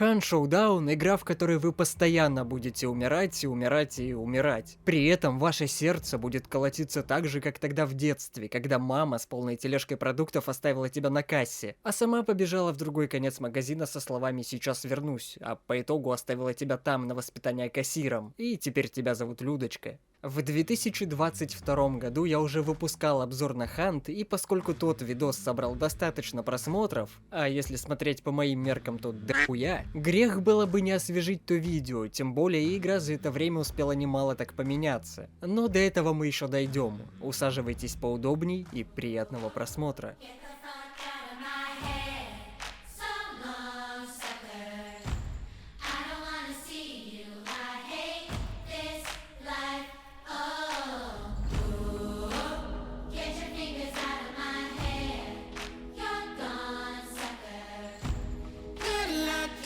Hunt Showdown — игра, в которой вы постоянно будете умирать и умирать и умирать. При этом ваше сердце будет колотиться так же, как тогда в детстве, когда мама с полной тележкой продуктов оставила тебя на кассе, а сама побежала в другой конец магазина со словами «сейчас вернусь», а по итогу оставила тебя там на воспитание кассиром, и теперь тебя зовут Людочка. В 2022 году я уже выпускал обзор на Hunt, и поскольку тот видос собрал достаточно просмотров, а если смотреть по моим меркам, то дохуя, грех было бы не освежить то видео, тем более игра за это время успела немало так поменяться. Но до этого мы еще дойдем. Усаживайтесь поудобней и приятного просмотра.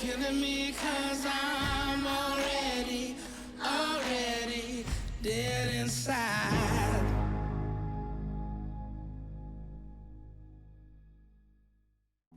Killing me 'cause I'm already dead inside.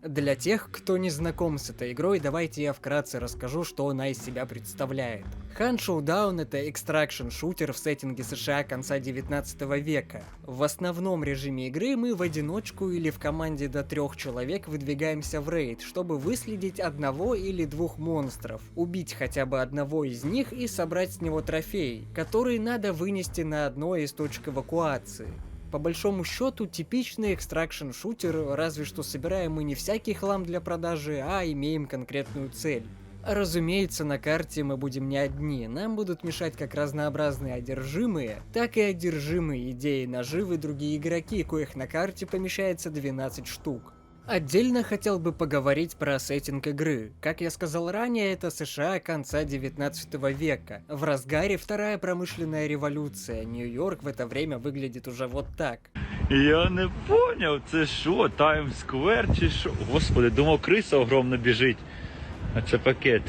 Для тех, кто не знаком с этой игрой, давайте я вкратце расскажу, что она из себя представляет. Hunt Showdown — это экстракшн-шутер в сеттинге США конца 19 века. В основном режиме игры мы в одиночку или в команде до 3 человек выдвигаемся в рейд, чтобы выследить одного или двух монстров, убить хотя бы одного из них и собрать с него трофей, который надо вынести на одной из точек эвакуации. По большому счету, типичный экстракшн-шутер, разве что собираем мы не всякий хлам для продажи, а имеем конкретную цель. Разумеется, на карте мы будем не одни, нам будут мешать как разнообразные одержимые, так и одержимые идеи наживы другие игроки, коих на карте помещается 12 штук. Отдельно хотел бы поговорить про сеттинг игры. Как я сказал ранее, это США конца 19 века. В разгаре вторая промышленная революция. Нью-Йорк в это время выглядит уже вот так. Я не поняв, це що, Таймс-сквер чи що? Господи, думав, криса огромна біжить. А це пакет.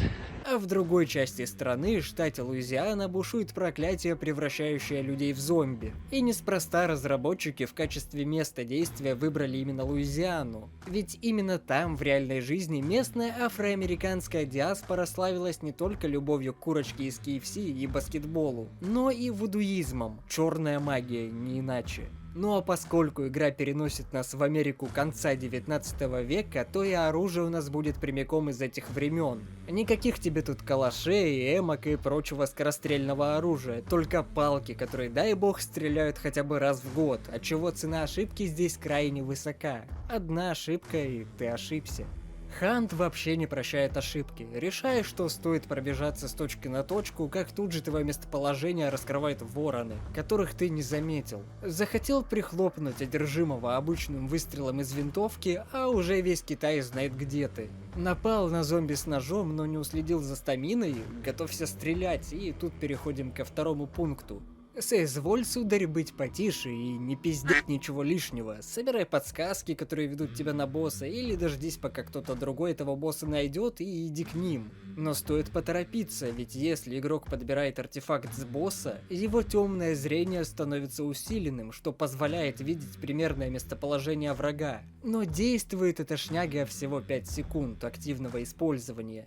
А в другой части страны, штате Луизиана, бушует проклятие, превращающее людей в зомби. И неспроста разработчики в качестве места действия выбрали именно Луизиану. Ведь именно там, в реальной жизни, местная афроамериканская диаспора славилась не только любовью к курочке из KFC и баскетболу, но и вудуизмом. Черная магия, не иначе. Ну а поскольку игра переносит нас в Америку конца 19 века, то и оружие у нас будет прямиком из этих времен. Никаких тебе тут калашей, эмок и прочего скорострельного оружия, только палки, которые, дай бог, стреляют хотя бы раз в год, отчего цена ошибки здесь крайне высока. Одна ошибка и ты ошибся. Hunt вообще не прощает ошибки. Решаешь, что стоит пробежаться с точки на точку, как тут же твое местоположение раскрывают вороны, которых ты не заметил. Захотел прихлопнуть одержимого обычным выстрелом из винтовки, а уже весь Китай знает, где ты. Напал на зомби с ножом, но не уследил за стаминой, готовься стрелять, и тут переходим ко второму пункту. Соизволь, сударь, быть потише и не пиздеть ничего лишнего. Собирай подсказки, которые ведут тебя на босса, или дождись, пока кто-то другой этого босса найдет, и иди к ним. Но стоит поторопиться, ведь если игрок подбирает артефакт с босса, его темное зрение становится усиленным, что позволяет видеть примерное местоположение врага. Но действует эта шняга всего 5 секунд активного использования.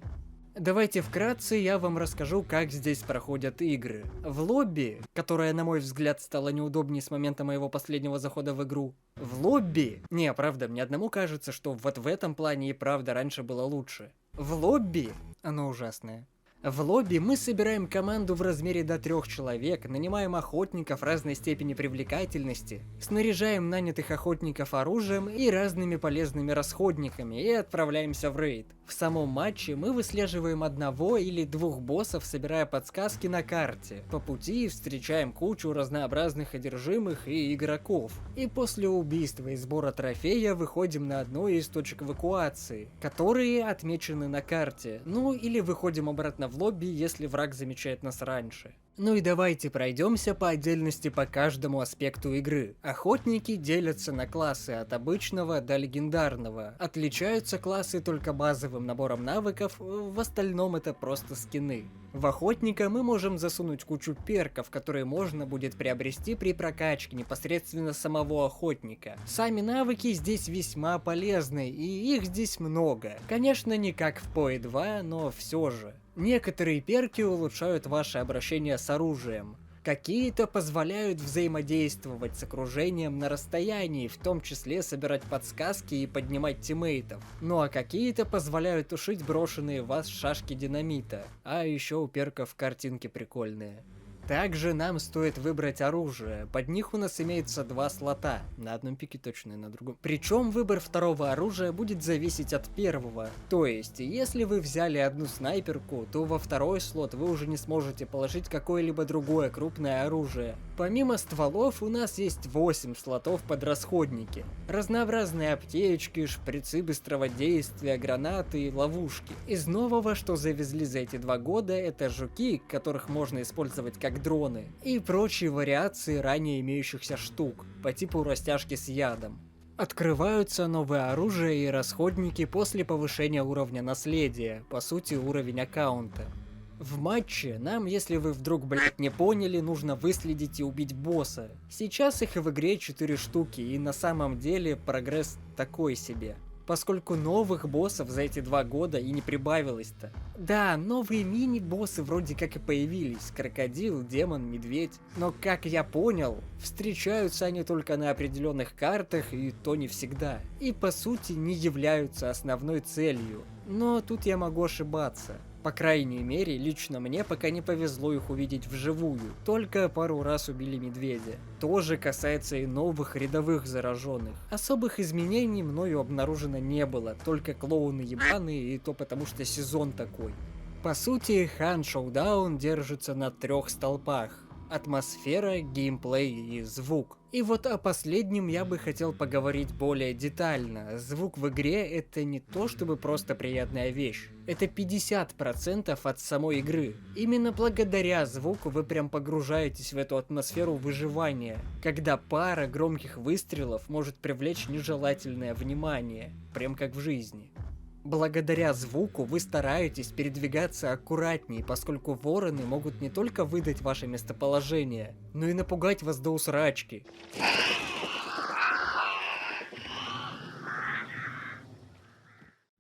Давайте вкратце я вам расскажу, как здесь проходят игры. В лобби, которая, на мой взгляд, стала неудобней с момента моего последнего захода в игру. В лобби... Не, правда, мне одному кажется, что вот в этом плане и правда раньше было лучше. В лобби... Оно ужасное. В лобби мы собираем команду в размере до 3 человек, нанимаем охотников разной степени привлекательности, снаряжаем нанятых охотников оружием и разными полезными расходниками и отправляемся в рейд. В самом матче мы выслеживаем одного или двух боссов, собирая подсказки на карте. По пути встречаем кучу разнообразных одержимых и игроков. И после убийства и сбора трофея выходим на одну из точек эвакуации, которые отмечены на карте. Ну или выходим обратно в лобби, если враг замечает нас раньше. Ну и давайте пройдемся по отдельности по каждому аспекту игры. Охотники делятся на классы от обычного до легендарного. Отличаются классы только базовым набором навыков, в остальном это просто скины. В охотника мы можем засунуть кучу перков, которые можно будет приобрести при прокачке непосредственно самого охотника. Сами навыки здесь весьма полезны, и их здесь много. Конечно, не как в PoE 2, но все же. Некоторые перки улучшают ваше обращение с оружием. Какие-то позволяют взаимодействовать с окружением на расстоянии, в том числе собирать подсказки и поднимать тиммейтов. Ну а какие-то позволяют тушить брошенные в вас шашки динамита. А еще у перков картинки прикольные. Также нам стоит выбрать оружие. Под них у нас имеется 2 слота. На одном пике точно и на другом. Причем выбор второго оружия будет зависеть от первого. То есть, если вы взяли одну снайперку, то во второй слот вы уже не сможете положить какое-либо другое крупное оружие. Помимо стволов у нас есть 8 слотов под расходники. Разнообразные аптечки, шприцы быстрого действия, гранаты и ловушки. Из нового, что завезли за эти 2 года, это жуки, которых можно использовать как дроны, и прочие вариации ранее имеющихся штук, по типу растяжки с ядом. Открываются новые оружия и расходники после повышения уровня наследия, по сути уровень аккаунта. В матче нам, если вы вдруг, не поняли, нужно выследить и убить босса. Сейчас их в игре 4 штуки, и на самом деле прогресс такой себе. Поскольку новых боссов за эти 2 года и не прибавилось-то. Да, новые мини-боссы вроде как и появились. Крокодил, демон, медведь. Но, как я понял, встречаются они только на определенных картах, и то не всегда. И по сути не являются основной целью. Но тут я могу ошибаться. По крайней мере, лично мне пока не повезло их увидеть вживую. Только пару раз убили медведя. Тоже касается и новых рядовых зараженных. Особых изменений мною обнаружено не было. Только клоуны ебаные, и то потому что сезон такой. По сути, Hunt Showdown держится на 3 столпах. Атмосфера, геймплей и звук. И вот о последнем я бы хотел поговорить более детально. Звук в игре это не то чтобы просто приятная вещь. Это 50% от самой игры. Именно благодаря звуку вы прям погружаетесь в эту атмосферу выживания, когда пара громких выстрелов может привлечь нежелательное внимание, прям как в жизни. Благодаря звуку вы стараетесь передвигаться аккуратнее, поскольку вороны могут не только выдать ваше местоположение, но и напугать вас до усрачки.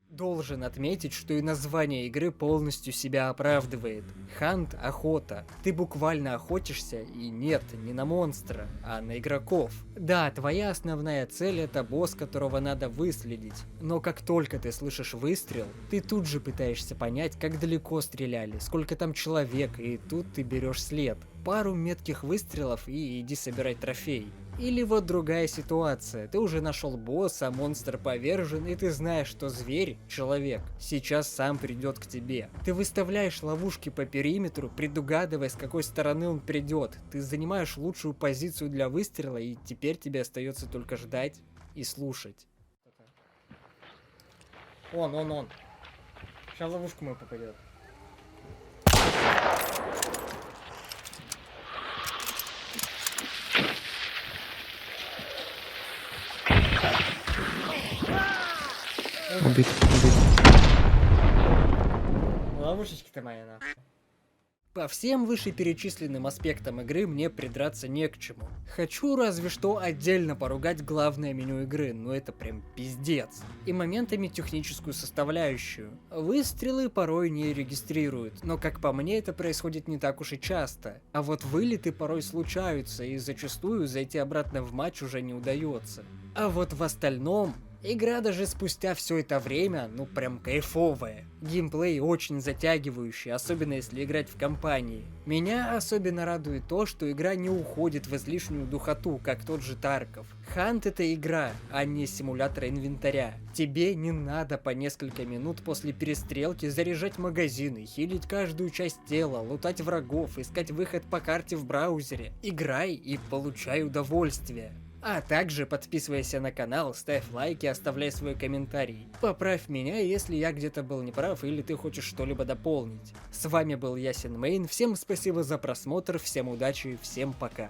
Должен отметить, что и название игры полностью себя оправдывает. Хант — охота. Ты буквально охотишься, и нет, не на монстра, а на игроков. Да, твоя основная цель — это босс, которого надо выследить. Но как только ты слышишь выстрел, ты тут же пытаешься понять, как далеко стреляли, сколько там человек, и тут ты берешь след. Пару метких выстрелов и иди собирай трофей. Или вот другая ситуация, ты уже нашел босса, монстр повержен, и ты знаешь, что зверь, человек, сейчас сам придет к тебе. Ты выставляешь ловушки по периметру, предугадывая, с какой стороны он придет. Ты занимаешь лучшую позицию для выстрела, и теперь тебе остается только ждать и слушать. Он. Сейчас в ловушку мою попадет. Убит. Ловушечки-то мои, нахуй. По всем вышеперечисленным аспектам игры мне придраться не к чему. Хочу разве что отдельно поругать главное меню игры, но это прям пиздец. И моментами техническую составляющую. Выстрелы порой не регистрируют, но как по мне это происходит не так уж и часто. А вот вылеты порой случаются, и зачастую зайти обратно в матч уже не удается. А вот в остальном... Игра даже спустя все это время, ну прям кайфовая. Геймплей очень затягивающий, особенно если играть в компании. Меня особенно радует то, что игра не уходит в излишнюю духоту, как тот же Тарков. Хант — это игра, а не симулятор инвентаря. Тебе не надо по несколько минут после перестрелки заряжать магазины, хилить каждую часть тела, лутать врагов, искать выход по карте в браузере. Играй и получай удовольствие. А также подписывайся на канал, ставь лайки, оставляй свой комментарий. Поправь меня, если я где-то был неправ или ты хочешь что-либо дополнить. С вами был Ясен Мейн, всем спасибо за просмотр, всем удачи, всем пока.